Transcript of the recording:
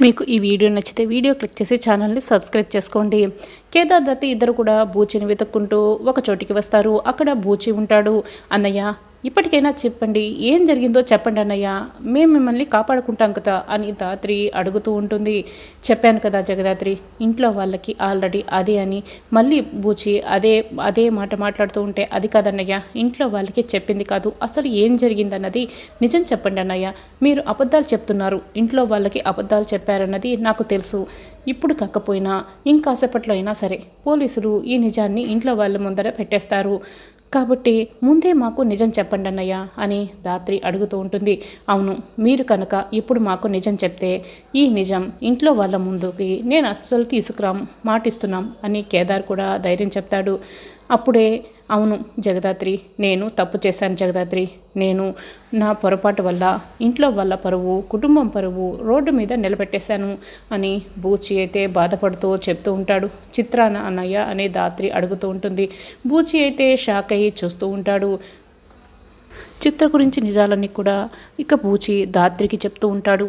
మీకు ఈ వీడియో నచ్చితే వీడియో క్లిక్ చేసి ఛానల్ని సబ్స్క్రైబ్ చేసుకోండి. కేదార్ దత్ ఇద్దరు కూడా బూచిని వెతుక్కుంటూ ఒక చోటికి వస్తారు. అక్కడ బూచి ఉంటాడు. అన్నయ్య, ఇప్పటికైనా చెప్పండి, ఏం జరిగిందో చెప్పండి అన్నయ్య, మేము మిమ్మల్ని కాపాడుకుంటాం కదా అని దాత్రి అడుగుతూ ఉంటుంది. చెప్పాను కదా జగదాత్రి, ఇంట్లో వాళ్ళకి ఆల్రెడీ అదే అని. మళ్ళీ బూచి అదే మాట మాట్లాడుతూ ఉంటే, అది కాదన్నయ్య, ఇంట్లో వాళ్ళకి చెప్పింది కాదు, అసలు ఏం జరిగిందన్నది నిజం చెప్పండి అన్నయ్య. మీరు అబద్ధాలు చెప్తున్నారు, ఇంట్లో వాళ్ళకి అబద్ధాలు చెప్పారన్నది నాకు తెలుసు. ఇప్పుడు కాకపోయినా ఇంకాసేపట్లో అయినా సరే పోలీసులు ఈ నిజాన్ని ఇంట్లో వాళ్ళ ముందర పెట్టేస్తారు. కాబట్టి ముందే మాకు నిజం చెప్పండి అన్నయ్య అని దాత్రి అడుగుతూ ఉంటుంది. అవును, మీరు కనుక ఇప్పుడు మాకు నిజం చెప్తే ఈ నిజం ఇంట్లో వాళ్ళ ముందుకి నేను అస్సలు తీసుకురాం, మాటిస్తున్నాం అని కేదార్ కూడా ధైర్యం చెప్తాడు. అప్పుడే, అవును జగదాత్రి, నేను తప్పు చేశాను జగదాత్రి, నేను నా పొరపాటు వల్ల ఇంట్లో వాళ్ళ పరువు, కుటుంబం పరువు రోడ్డు మీద నిలబెట్టేశాను అని బూచి అయితే బాధపడుతూ చెప్తూ ఉంటాడు. చిత్రాన అన్నయ్య అనే దాత్రి అడుగుతూ ఉంటుంది. బూచి అయితే షాక్ అయ్యి చూస్తూ ఉంటాడు. చిత్ర గురించి నిజాలన్నీ కూడా ఇక బూచి దాత్రికి చెప్తూ ఉంటాడు.